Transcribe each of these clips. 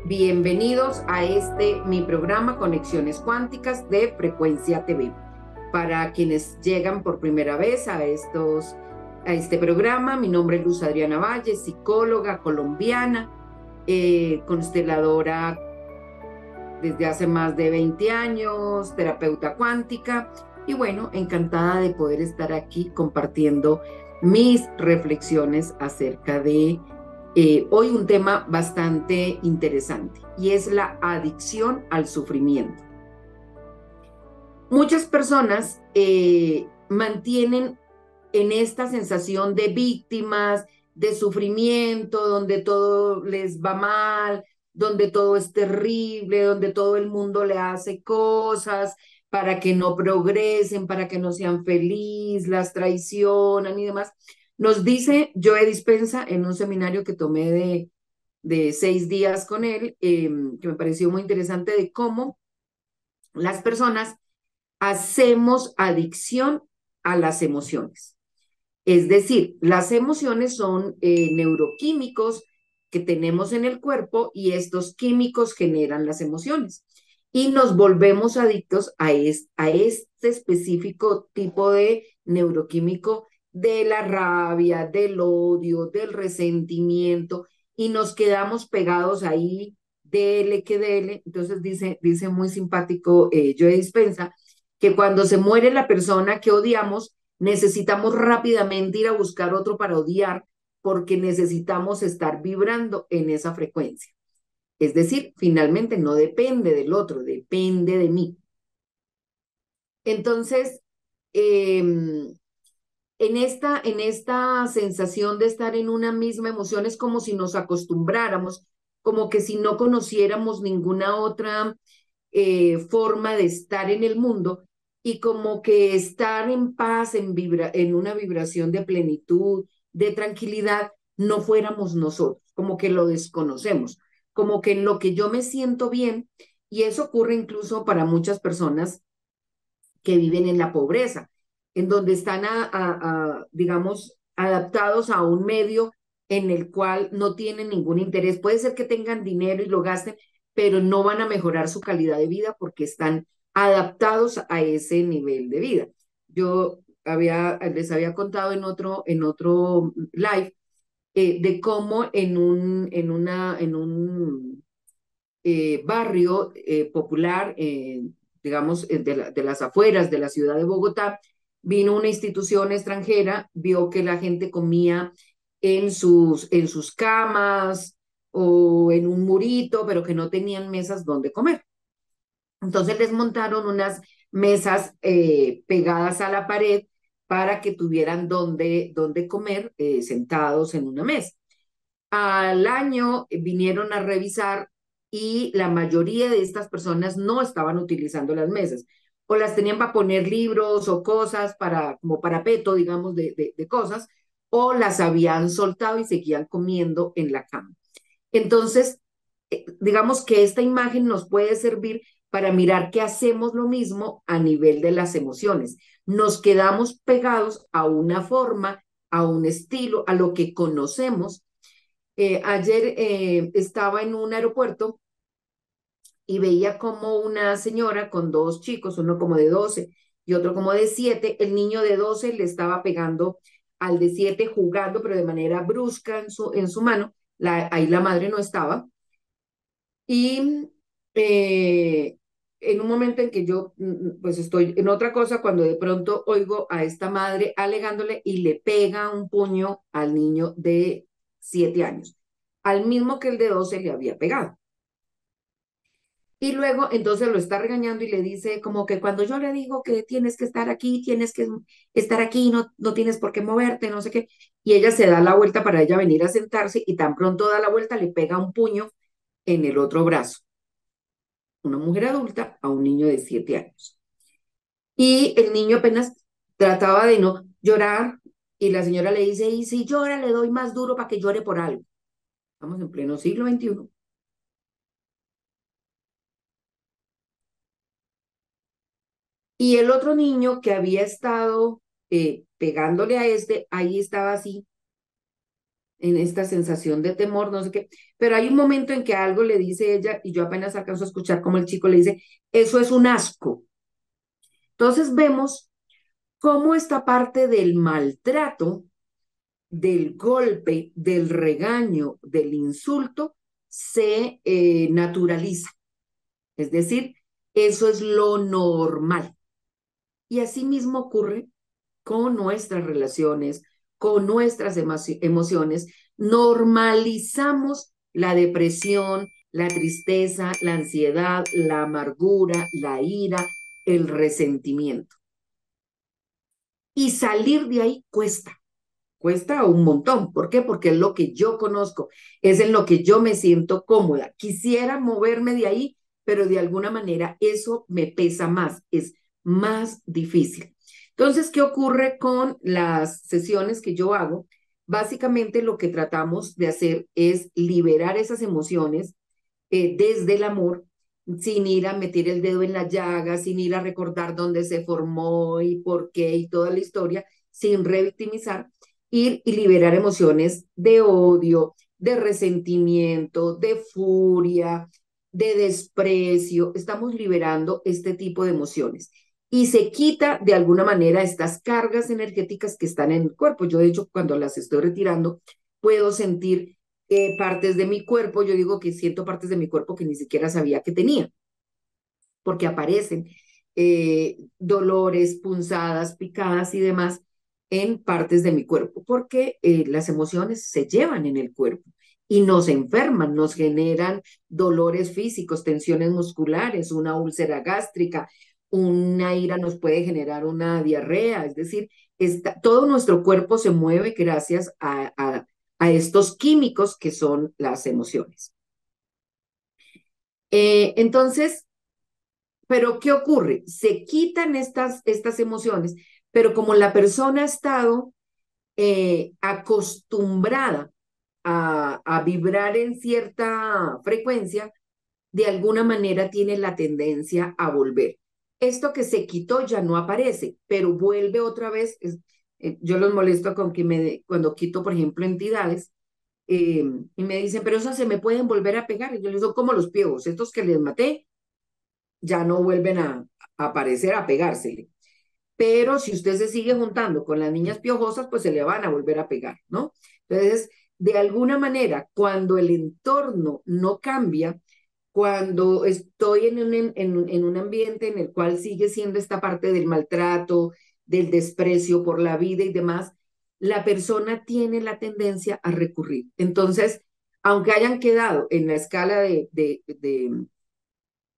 Bienvenidos a mi programa Conexiones Cuánticas de Frecuencia TV. Para quienes llegan por primera vez a este programa, mi nombre es Luz Adriana Valle, psicóloga colombiana, consteladora desde hace más de 20 años, terapeuta cuántica y bueno, encantada de poder estar aquí compartiendo mis reflexiones acerca de hoy un tema bastante interesante y es la adicción al sufrimiento. Muchas personas mantienen en esta sensación de víctimas, de sufrimiento, donde todo les va mal, donde todo es terrible, donde todo el mundo le hace cosas para que no progresen, para que no sean felices, las traicionan y demás. Nos dice Joe Dispensa en un seminario que tomé de 6 días con él, que me pareció muy interesante, de cómo las personas hacemos adicción a las emociones. Es decir, las emociones son neuroquímicos que tenemos en el cuerpo y estos químicos generan las emociones. Y nos volvemos adictos a este específico tipo de neuroquímico de la rabia, del odio, del resentimiento, y nos quedamos pegados ahí, dele que dele. Entonces dice muy simpático Joe Dispensa, que cuando se muere la persona que odiamos, necesitamos rápidamente ir a buscar otro para odiar porque necesitamos estar vibrando en esa frecuencia. Es decir, finalmente no depende del otro, depende de mí. Entonces, en esta sensación de estar en una misma emoción es como si nos acostumbráramos, como que si no conociéramos ninguna otra forma de estar en el mundo y como que estar en paz, en una vibración de plenitud, de tranquilidad, no fuéramos nosotros, como que lo desconocemos, como que en lo que yo me siento bien, y eso ocurre incluso para muchas personas que viven en la pobreza, en donde están, digamos, adaptados a un medio en el cual no tienen ningún interés. Puede ser que tengan dinero y lo gasten, pero no van a mejorar su calidad de vida porque están adaptados a ese nivel de vida. Les había contado en otro live de cómo en un barrio popular, digamos, de las afueras de la ciudad de Bogotá, vino una institución extranjera, vio que la gente comía en sus camas o en un murito, pero que no tenían mesas donde comer. Entonces les montaron unas mesas pegadas a la pared para que tuvieran donde comer sentados en una mesa. Al año vinieron a revisar y la mayoría de estas personas no estaban utilizando las mesas o las tenían para poner libros o cosas como parapeto, digamos, de cosas, o las habían soltado y seguían comiendo en la cama. Entonces, digamos que esta imagen nos puede servir para mirar que hacemos lo mismo a nivel de las emociones. Nos quedamos pegados a una forma, a un estilo, a lo que conocemos. Ayer estaba en un aeropuerto y veía como una señora con dos chicos, uno como de 12 y otro como de 7. El niño de 12 le estaba pegando al de 7 jugando, pero de manera brusca en su mano. Ahí la madre no estaba. Y en un momento en que yo pues estoy en otra cosa, cuando de pronto oigo a esta madre alegándole y le pega un puño al niño de 7 años, al mismo que el de 12 le había pegado. Y luego entonces lo está regañando y le dice como que cuando yo le digo que tienes que estar aquí, no, no tienes por qué moverte, no sé qué. Y ella se da la vuelta para ella venir a sentarse y tan pronto da la vuelta le pega un puño en el otro brazo, una mujer adulta a un niño de 7 años. Y el niño apenas trataba de no llorar y la señora le dice, y si llora le doy más duro para que llore por algo. Estamos en pleno siglo XXI. Y el otro niño que había estado pegándole a este, ahí estaba así, en esta sensación de temor, no sé qué, pero hay un momento en que algo le dice ella y yo apenas alcanzo a escuchar como el chico le dice, eso es un asco. Entonces vemos cómo esta parte del maltrato, del golpe, del regaño, del insulto, se naturaliza. Es decir, eso es lo normal. Y así mismo ocurre con nuestras relaciones, con nuestras emociones. Normalizamos la depresión, la tristeza, la ansiedad, la amargura, la ira, el resentimiento. Y salir de ahí cuesta un montón. ¿Por qué? Porque es lo que yo conozco, es en lo que yo me siento cómoda. Quisiera moverme de ahí, pero de alguna manera eso me pesa más, es más difícil. Entonces, ¿qué ocurre con las sesiones que yo hago? Básicamente lo que tratamos de hacer es liberar esas emociones desde el amor, sin ir a meter el dedo en la llaga, sin ir a recordar dónde se formó y por qué y toda la historia, sin revictimizar, ir y liberar emociones de odio, de resentimiento, de furia, de desprecio. Estamos liberando este tipo de emociones. Y se quita de alguna manera estas cargas energéticas que están en el cuerpo. Yo, de hecho, cuando las estoy retirando, puedo sentir partes de mi cuerpo. Yo digo que siento partes de mi cuerpo que ni siquiera sabía que tenía, porque aparecen dolores, punzadas, picadas y demás en partes de mi cuerpo, porque las emociones se llevan en el cuerpo y nos enferman, nos generan dolores físicos, tensiones musculares, una úlcera gástrica, una ira nos puede generar una diarrea, es decir, todo nuestro cuerpo se mueve gracias a estos químicos que son las emociones. Entonces, pero ¿qué ocurre? Se quitan estas emociones, pero como la persona ha estado acostumbrada a vibrar en cierta frecuencia, de alguna manera tiene la tendencia a volver. Esto que se quitó ya no aparece, pero vuelve otra vez. Yo los molesto con que cuando quito, por ejemplo, entidades, y me dicen, pero eso se me pueden volver a pegar. Y yo les digo, como los piojos, estos que les maté, ya no vuelven a aparecer, a pegarse. Pero si usted se sigue juntando con las niñas piojosas, pues se le van a volver a pegar, ¿no? Entonces, de alguna manera, cuando el entorno no cambia, cuando estoy en un ambiente en el cual sigue siendo esta parte del maltrato, del desprecio por la vida y demás, la persona tiene la tendencia a recurrir. Entonces, aunque hayan quedado en la escala de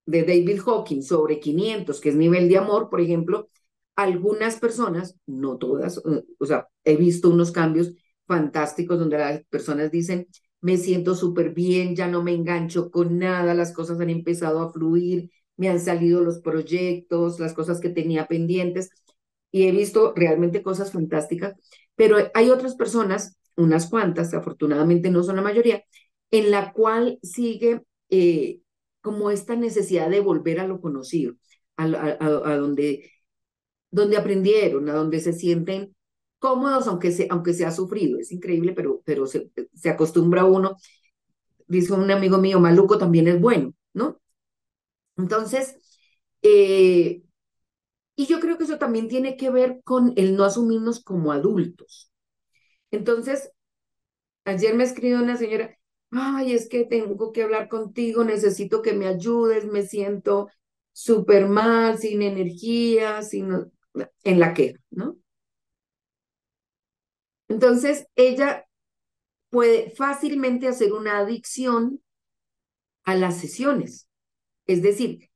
David Hawking sobre 500, que es nivel de amor, por ejemplo, algunas personas, no todas, o sea, he visto unos cambios fantásticos donde las personas dicen, me siento súper bien, ya no me engancho con nada, las cosas han empezado a fluir, me han salido los proyectos, las cosas que tenía pendientes, y he visto realmente cosas fantásticas, pero hay otras personas, unas cuantas, afortunadamente no son la mayoría, en la cual sigue como esta necesidad de volver a lo conocido, a donde aprendieron, a donde se sienten cómodos, aunque se ha sufrido. Es increíble, pero se acostumbra uno. Dice un amigo mío, maluco también es bueno, ¿no? Entonces, eh, y yo creo que eso también tiene que ver con el no asumirnos como adultos. Entonces, ayer me escribió una señora, ay, es que tengo que hablar contigo, necesito que me ayudes, me siento súper mal, sin energía, en la queja, ¿no? Entonces, ella puede fácilmente hacer una adicción a las sesiones. Es decir,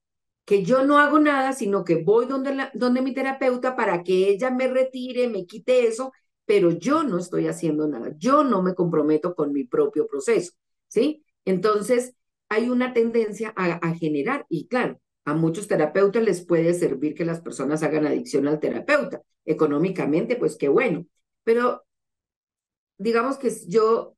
que yo no hago nada, sino que voy donde mi terapeuta para que ella me retire, me quite eso, pero yo no estoy haciendo nada, yo no me comprometo con mi propio proceso, ¿sí? Entonces, hay una tendencia a generar, y claro, a muchos terapeutas les puede servir que las personas hagan adicción al terapeuta. Económicamente, pues qué bueno, pero digamos que yo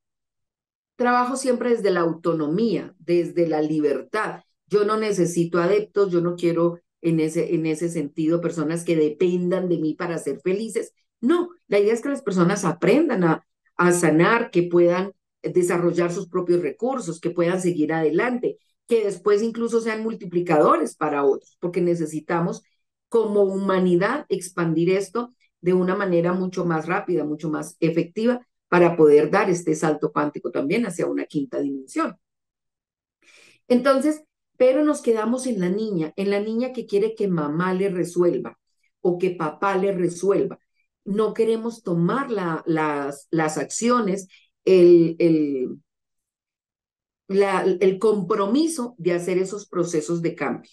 trabajo siempre desde la autonomía, desde la libertad. Yo no necesito adeptos, yo no quiero en ese sentido personas que dependan de mí para ser felices. No, la idea es que las personas aprendan a sanar, que puedan desarrollar sus propios recursos, que puedan seguir adelante, que después incluso sean multiplicadores para otros, porque necesitamos como humanidad expandir esto de una manera mucho más rápida, mucho más efectiva para poder dar este salto cuántico también hacia una quinta dimensión. Entonces, pero nos quedamos en la niña que quiere que mamá le resuelva o que papá le resuelva. No queremos tomar las acciones, el, el, el compromiso de hacer esos procesos de cambio,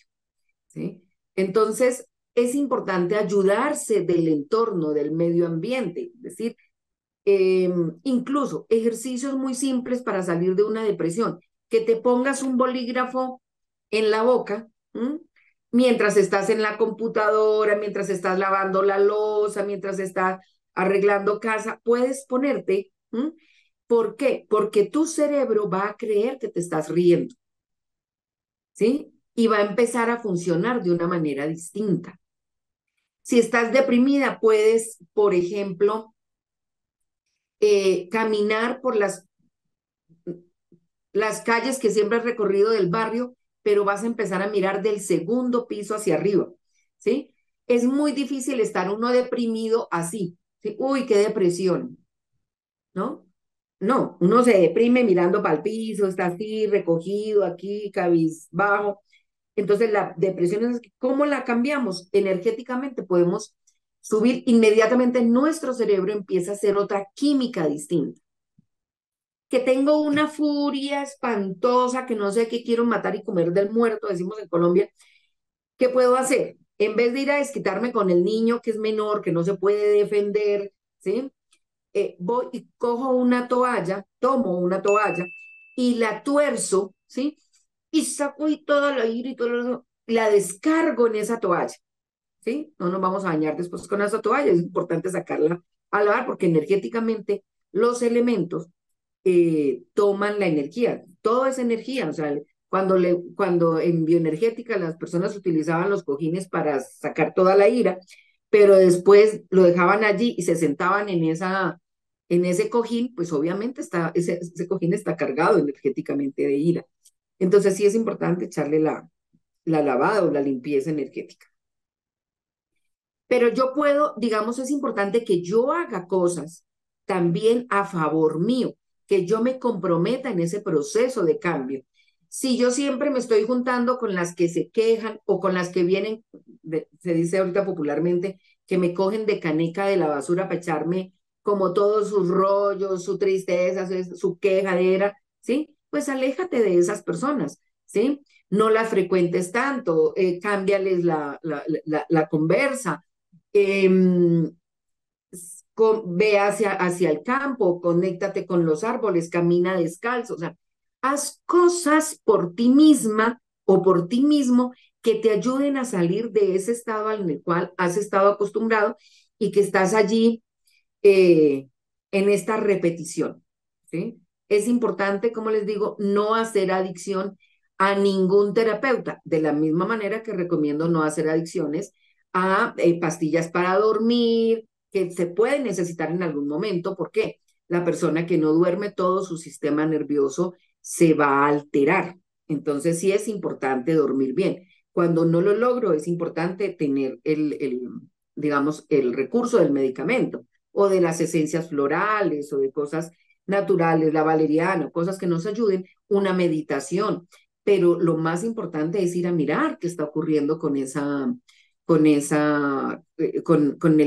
¿sí? Entonces, es importante ayudarse del entorno, del medio ambiente, es decir, incluso ejercicios muy simples para salir de una depresión, que te pongas un bolígrafo en la boca, ¿m? Mientras estás en la computadora, mientras estás lavando la loza, mientras estás arreglando casa, puedes ponerte. ¿M? ¿Por qué? Porque tu cerebro va a creer que te estás riendo, ¿sí? Y va a empezar a funcionar de una manera distinta. Si estás deprimida, puedes, por ejemplo, caminar por las calles que siempre has recorrido del barrio, pero vas a empezar a mirar del segundo piso hacia arriba, ¿sí? Es muy difícil estar uno deprimido así, ¿sí? Uy, qué depresión, ¿no? No, uno se deprime mirando para el piso, está así, recogido aquí, cabizbajo. Entonces, la depresión es, ¿cómo la cambiamos? Energéticamente podemos subir inmediatamente, nuestro cerebro empieza a hacer otra química distinta. Que tengo una furia espantosa, que no sé qué quiero matar y comer del muerto, decimos en Colombia, ¿qué puedo hacer? En vez de ir a desquitarme con el niño que es menor, que no se puede defender, ¿sí? Voy y cojo una toalla, tomo una toalla y la tuerzo, ¿sí? Y saco y toda la ira y todo la descargo en esa toalla, ¿sí? No nos vamos a bañar después con esa toalla, es importante sacarla a lavar porque energéticamente los elementos toman la energía, todo es energía, o sea, cuando en bioenergética las personas utilizaban los cojines para sacar toda la ira, pero después lo dejaban allí y se sentaban en ese cojín, pues obviamente ese cojín está cargado energéticamente de ira. Entonces sí es importante echarle la lavada o la limpieza energética. Pero yo puedo, digamos, es importante que yo haga cosas también a favor mío, que yo me comprometa en ese proceso de cambio. Si yo siempre me estoy juntando con las que se quejan o con las que vienen, se dice ahorita popularmente, que me cogen de caneca de la basura para echarme como todos sus rollos, su tristeza, su quejadera, ¿sí? Pues aléjate de esas personas, ¿sí? No las frecuentes tanto, cámbiales la conversa, eh, ve hacia el campo, conéctate con los árboles, camina descalzo, o sea, haz cosas por ti misma o por ti mismo que te ayuden a salir de ese estado en el cual has estado acostumbrado y que estás allí eh, en esta repetición, ¿sí? Es importante, como les digo, no hacer adicción a ningún terapeuta, de la misma manera que recomiendo no hacer adicciones a pastillas para dormir, que se pueden necesitar en algún momento, porque la persona que no duerme, todo su sistema nervioso se va a alterar. Entonces sí es importante dormir bien. Cuando no lo logro, es importante tener digamos, el recurso del medicamento o de las esencias florales o de cosas naturales, la valeriana, cosas que nos ayuden, una meditación. Pero lo más importante es ir a mirar qué está ocurriendo con el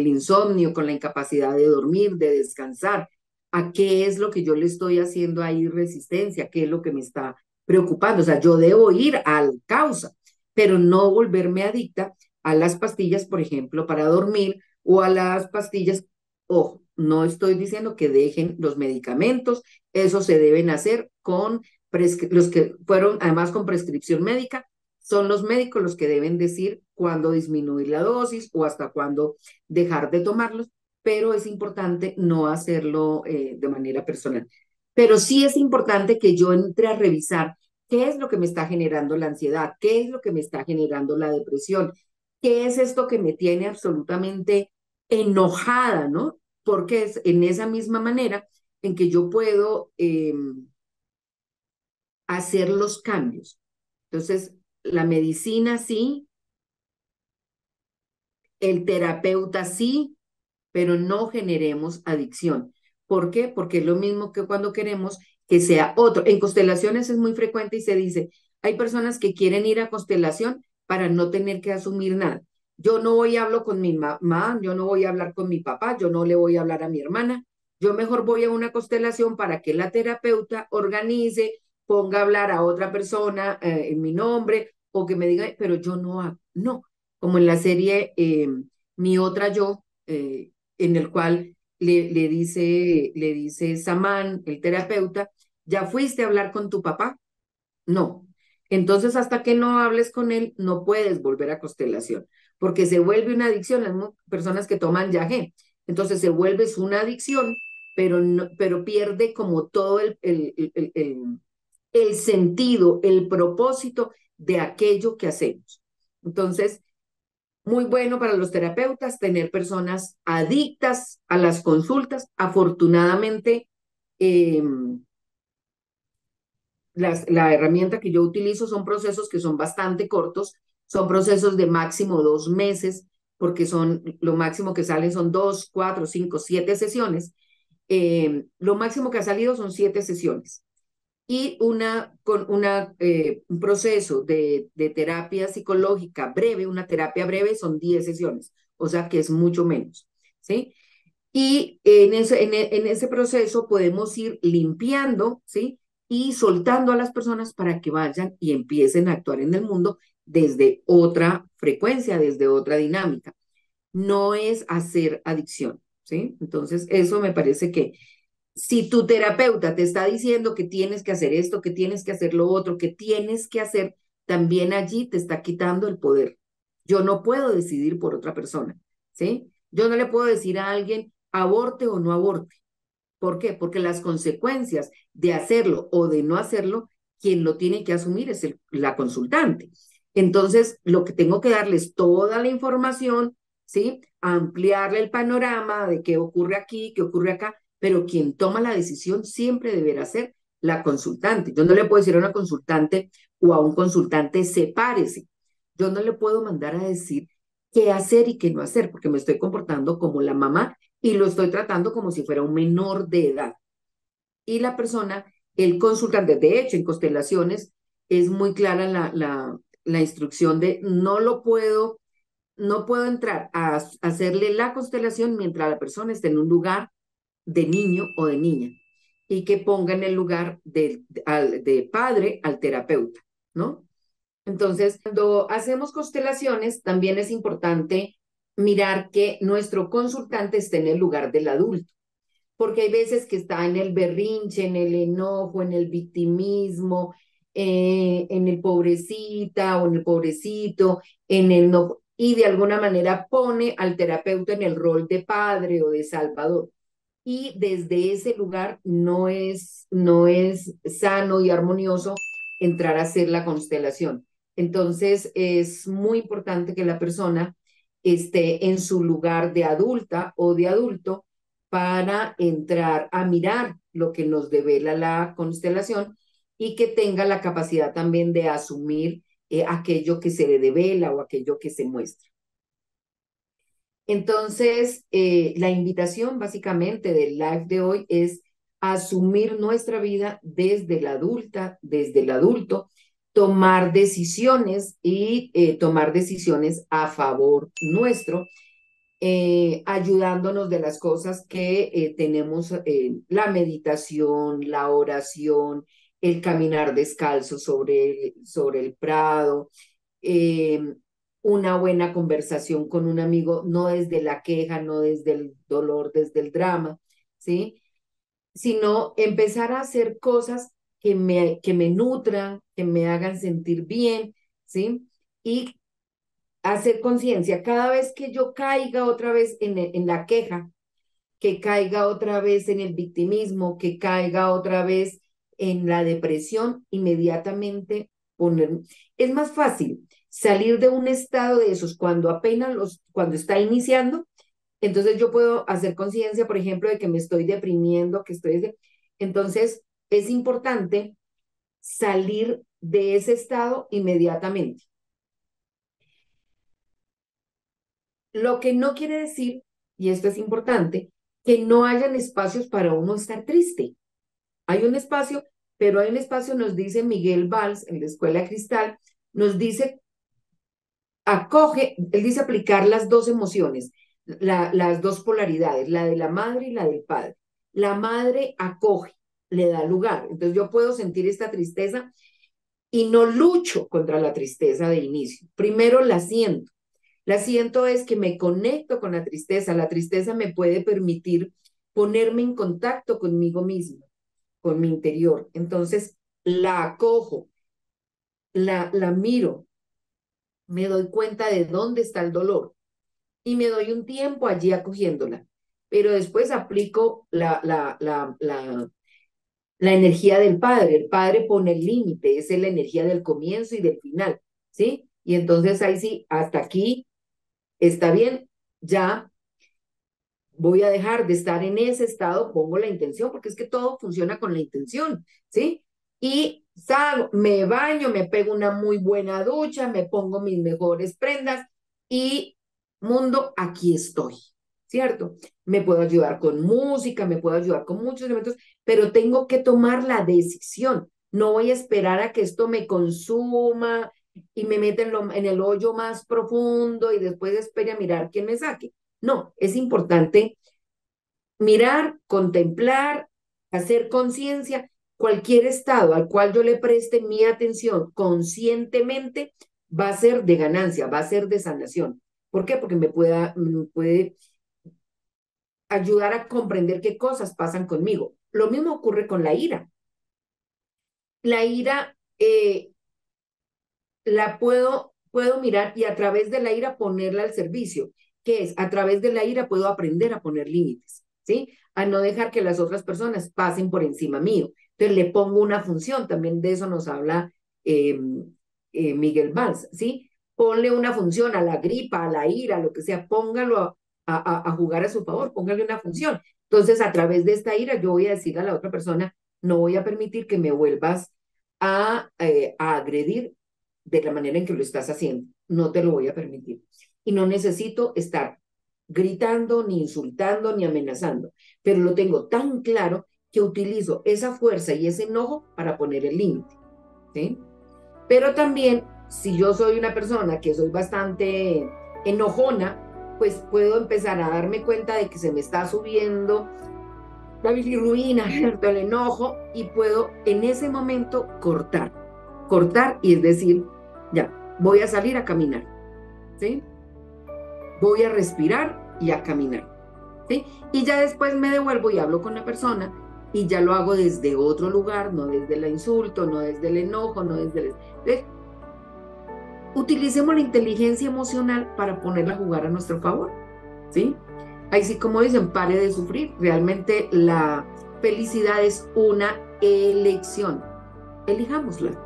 insomnio, con la incapacidad de dormir, de descansar. ¿A qué es lo que yo le estoy haciendo ahí resistencia? ¿Qué es lo que me está preocupando? O sea, yo debo ir a la causa, pero no volverme adicta a las pastillas, por ejemplo, para dormir o a las pastillas. Ojo, no estoy diciendo que dejen los medicamentos, eso se deben hacer con los que fueron además con prescripción médica, son los médicos los que deben decir cuándo disminuir la dosis o hasta cuándo dejar de tomarlos, pero es importante no hacerlo de manera personal. Pero sí es importante que yo entre a revisar qué es lo que me está generando la ansiedad, qué es lo que me está generando la depresión, qué es esto que me tiene absolutamente enojada, ¿no? Porque es en esa misma manera en que yo puedo hacer los cambios. Entonces, la medicina sí, el terapeuta sí, pero no generemos adicción. ¿Por qué? Porque es lo mismo que cuando queremos que sea otro. En constelaciones es muy frecuente y se dice, hay personas que quieren ir a constelación para no tener que asumir nada. Yo no voy a hablar con mi mamá, yo no voy a hablar con mi papá, yo no le voy a hablar a mi hermana. Yo mejor voy a una constelación para que la terapeuta organice, ponga a hablar a otra persona en mi nombre o que me diga, pero yo no hago. No, como en la serie Mi Otra Yo, en el cual le dice Samán, el terapeuta, ¿ya fuiste a hablar con tu papá? No. Entonces, hasta que no hables con él, no puedes volver a constelación, porque se vuelve una adicción. Las personas que toman yagé, entonces se vuelve una adicción, pero, no, pero pierde como todo el sentido, el propósito de aquello que hacemos. Entonces, muy bueno para los terapeutas tener personas adictas a las consultas. Afortunadamente, eh, la herramienta que yo utilizo son procesos que son bastante cortos, son procesos de máximo 2 meses, porque son lo máximo que salen son 2, 4, 5, 7 sesiones. Lo máximo que ha salido son 7 sesiones y un proceso de terapia psicológica breve, una terapia breve son 10 sesiones, o sea que es mucho menos, ¿sí? Y en ese proceso podemos ir limpiando, ¿sí? Y soltando a las personas para que vayan y empiecen a actuar en el mundo desde otra frecuencia, desde otra dinámica. No es hacer adicción, ¿sí? Entonces, eso me parece que si tu terapeuta te está diciendo que tienes que hacer esto, que tienes que hacer lo otro, que tienes que hacer, también allí te está quitando el poder. Yo no puedo decidir por otra persona, ¿sí? Yo no le puedo decir a alguien aborte o no aborte. ¿Por qué? Porque las consecuencias de hacerlo o de no hacerlo, quien lo tiene que asumir es la consultante. Entonces, lo que tengo que darles toda la información, ¿sí? Ampliarle el panorama de qué ocurre aquí, qué ocurre acá, pero quien toma la decisión siempre deberá ser la consultante. Yo no le puedo decir a una consultante o a un consultante, sepárese. Yo no le puedo mandar a decir qué hacer y qué no hacer, porque me estoy comportando como la mamá y lo estoy tratando como si fuera un menor de edad. Y la persona, el consultante, de hecho, en constelaciones es muy clara la instrucción de no puedo entrar a hacerle la constelación mientras la persona esté en un lugar de niño o de niña y que ponga en el lugar de padre al terapeuta, ¿no? Entonces, cuando hacemos constelaciones, también es importante mirar que nuestro consultante esté en el lugar del adulto, porque hay veces que está en el berrinche, en el enojo, en el victimismo, en el pobrecita o en el pobrecito, en el no, y de alguna manera pone al terapeuta en el rol de padre o de salvador. Y desde ese lugar no es sano y armonioso entrar a hacer la constelación. Entonces, es muy importante que la persona esté en su lugar de adulta o de adulto para entrar a mirar lo que nos devela la constelación y que tenga la capacidad también de asumir aquello que se le devela o aquello que se muestra. Entonces, la invitación básicamente del live de hoy es asumir nuestra vida desde la adulta, desde el adulto, tomar decisiones y tomar decisiones a favor nuestro, ayudándonos de las cosas que tenemos, la meditación, la oración, el caminar descalzo sobre el prado, eh, una buena conversación con un amigo, no desde la queja, no desde el dolor, desde el drama, ¿sí? Sino empezar a hacer cosas que me nutran, que me hagan sentir bien, ¿sí? Y hacer conciencia, cada vez que yo caiga otra vez en la queja, que caiga otra vez en el victimismo, que caiga otra vez en la depresión, inmediatamente poner... Es más fácil salir de un estado de esos cuando cuando está iniciando, Entonces yo puedo hacer conciencia, por ejemplo, de que me estoy deprimiendo, que estoy... Entonces es importante salir de ese estado inmediatamente. Lo que no quiere decir, y esto es importante, que no hayan espacios para uno estar triste. Hay un espacio, pero hay un espacio, nos dice Miguel Valls en la Escuela Cristal, nos dice, acoge, él dice aplicar las dos emociones, las dos polaridades, la de la madre y la del padre. La madre acoge, le da lugar. Entonces yo puedo sentir esta tristeza y no lucho contra la tristeza de inicio. Primero la siento. La siento es que me conecto con la tristeza. La tristeza me puede permitir ponerme en contacto conmigo mismo, con mi interior. Entonces la acojo, la miro, me doy cuenta de dónde está el dolor y me doy un tiempo allí acogiéndola. Pero después aplico la energía del padre. El padre pone el límite, esa es la energía del comienzo y del final, ¿sí? Y entonces ahí sí, hasta aquí está bien, ya voy a dejar de estar en ese estado, pongo la intención, porque es que todo funciona con la intención, ¿sí? Y salgo, me baño, me pego una muy buena ducha, me pongo mis mejores prendas y mundo, aquí estoy, ¿cierto? Me puedo ayudar con música, me puedo ayudar con muchos elementos, pero tengo que tomar la decisión. No voy a esperar a que esto me consuma y me meta en el hoyo más profundo y después espere a mirar quién me saque. No, es importante mirar, contemplar, hacer conciencia. Cualquier estado al cual yo le preste mi atención conscientemente va a ser de ganancia, va a ser de sanación. ¿Por qué? Porque me puede ayudar a comprender qué cosas pasan conmigo. Lo mismo ocurre con la ira. La ira puedo mirar y a través de la ira ponerla al servicio. ¿Qué es? A través de la ira puedo aprender a poner límites, ¿sí? A no dejar que las otras personas pasen por encima mío. Entonces le pongo una función, también de eso nos habla eh, Miguel Valls, ¿sí? Ponle una función a la gripa, a la ira, lo que sea, póngalo a jugar a su favor, póngale una función. Entonces, a través de esta ira, yo voy a decir a la otra persona, no voy a permitir que me vuelvas a agredir de la manera en que lo estás haciendo. No te lo voy a permitir. Y no necesito estar gritando, ni insultando, ni amenazando, pero lo tengo tan claro que utilizo esa fuerza y ese enojo para poner el límite, ¿sí? Pero también, si yo soy una persona que soy bastante enojona, pues puedo empezar a darme cuenta de que se me está subiendo la bilirrubina, ¿cierto? El enojo, y puedo en ese momento cortar y es decir, ya, voy a salir a caminar, ¿sí? Voy a respirar y a caminar, ¿sí? Y ya después me devuelvo y hablo con la persona y ya lo hago desde otro lugar, no desde el insulto, no desde el enojo, no desde el... ¿Ves? Utilicemos la inteligencia emocional para ponerla a jugar a nuestro favor, ¿sí? Ahí sí, como dicen, pare de sufrir. Realmente la felicidad es una elección. Elijámosla.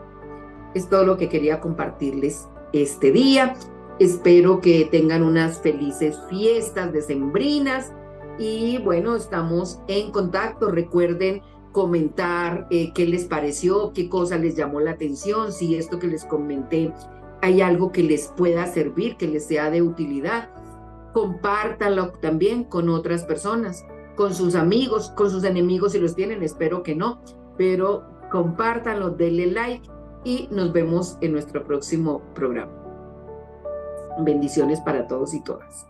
Es todo lo que quería compartirles este día. Espero que tengan unas felices fiestas decembrinas y bueno, estamos en contacto. Recuerden comentar qué les pareció, qué cosa les llamó la atención, si esto que les comenté hay algo que les pueda servir, que les sea de utilidad. Compártanlo también con otras personas, con sus amigos, con sus enemigos si los tienen, espero que no, pero compártanlo, denle like y nos vemos en nuestro próximo programa. Bendiciones para todos y todas.